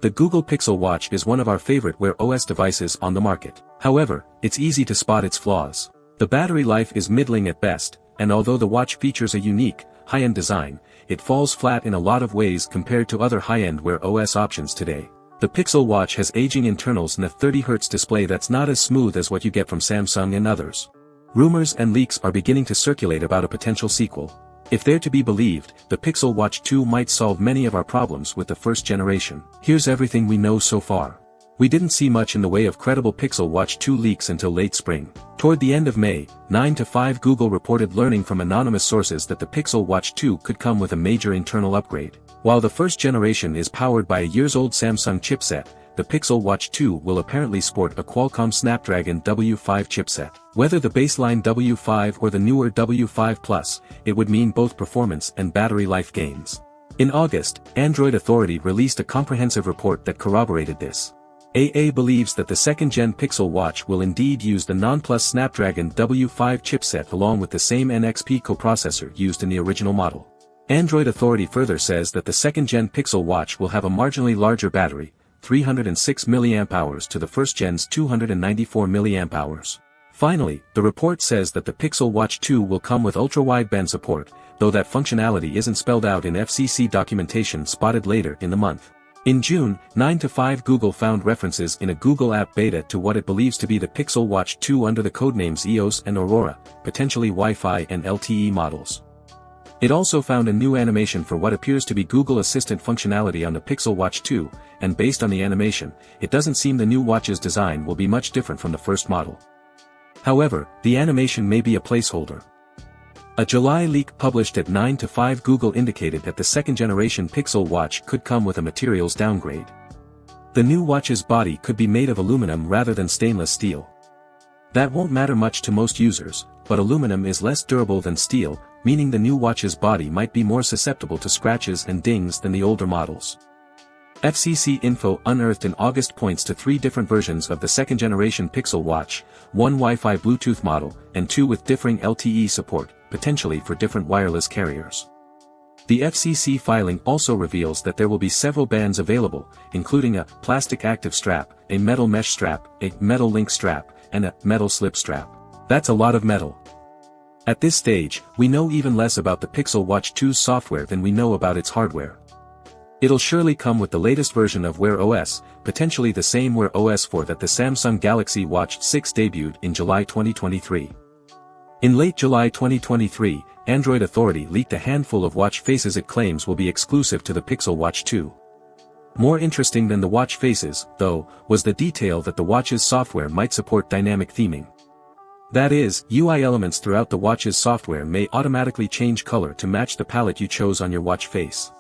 The Google Pixel Watch is one of our favorite Wear OS devices on the market. However, it's easy to spot its flaws. The battery life is middling at best, and although the watch features a unique, high-end design, it falls flat in a lot of ways compared to other high-end Wear OS options today. The Pixel Watch has aging internals and a 30Hz display that's not as smooth as what you get from Samsung and others. Rumors and leaks are beginning to circulate about a potential sequel. If they're to be believed, the Pixel Watch 2 might solve many of our problems with the first generation. Here's everything we know so far. We didn't see much in the way of credible Pixel Watch 2 leaks until late spring. Toward the end of May, 9 to 5 Google reported learning from anonymous sources that the Pixel Watch 2 could come with a major internal upgrade. While the first generation is powered by a years-old Samsung chipset, the Pixel Watch 2 will apparently sport a Qualcomm Snapdragon W5 chipset. Whether the baseline W5 or the newer W5 Plus, it would mean both performance and battery life gains. In August, Android Authority released a comprehensive report that corroborated this. AA believes that the second-gen Pixel Watch will indeed use the non-Plus Snapdragon W5 chipset along with the same NXP coprocessor used in the original model. Android Authority further says that the second-gen Pixel Watch will have a marginally larger battery, 306 mAh to the first-gen's 294 mAh. Finally, the report says that the Pixel Watch 2 will come with ultra-wideband support, though that functionality isn't spelled out in FCC documentation spotted later in the month. In June, 9 to 5 Google found references in a Google App beta to what it believes to be the Pixel Watch 2 under the codenames EOS and Aurora, potentially Wi-Fi and LTE models. It also found a new animation for what appears to be Google Assistant functionality on the Pixel Watch 2, and based on the animation, it doesn't seem the new watch's design will be much different from the first model. However, the animation may be a placeholder. A July leak published at 9 to 5 Google indicated that the second-generation Pixel Watch could come with a materials downgrade. The new watch's body could be made of aluminum rather than stainless steel. That won't matter much to most users, but aluminum is less durable than steel, meaning the new watch's body might be more susceptible to scratches and dings than the older models. FCC info unearthed in August points to 3 different versions of the second-generation Pixel Watch, 1 Wi-Fi Bluetooth model, and 2 with differing LTE support, potentially for different wireless carriers. The FCC filing also reveals that there will be several bands available, including a plastic active strap, a metal mesh strap, a metal link strap, and a metal slip strap. That's a lot of metal. At this stage, we know even less about the Pixel Watch 2's software than we know about its hardware. It'll surely come with the latest version of Wear OS, potentially the same Wear OS 4 that the Samsung Galaxy Watch 6 debuted in July 2023. In late July 2023, Android Authority leaked a handful of watch faces it claims will be exclusive to the Pixel Watch 2. More interesting than the watch faces, though, was the detail that the watch's software might support dynamic theming. That is, UI elements throughout the watch's software may automatically change color to match the palette you chose on your watch face.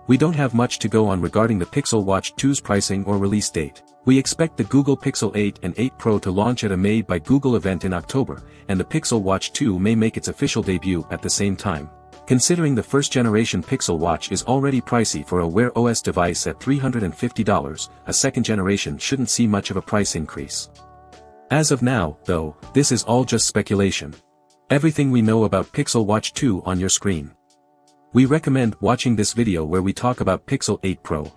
We don't have much to go on regarding the Pixel Watch 2's pricing or release date. We expect the Google Pixel 8 and 8 Pro to launch at a Made by Google event in October, and the Pixel Watch 2 may make its official debut at the same time. Considering the first-generation Pixel Watch is already pricey for a Wear OS device at $350, a second generation shouldn't see much of a price increase. As of now, though, this is all just speculation. Everything we know about Pixel Watch 2 on your screen. We recommend watching this video where we talk about Pixel 8 Pro.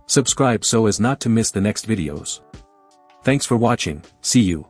Subscribe so as not to miss the next videos. Thanks for watching, see you.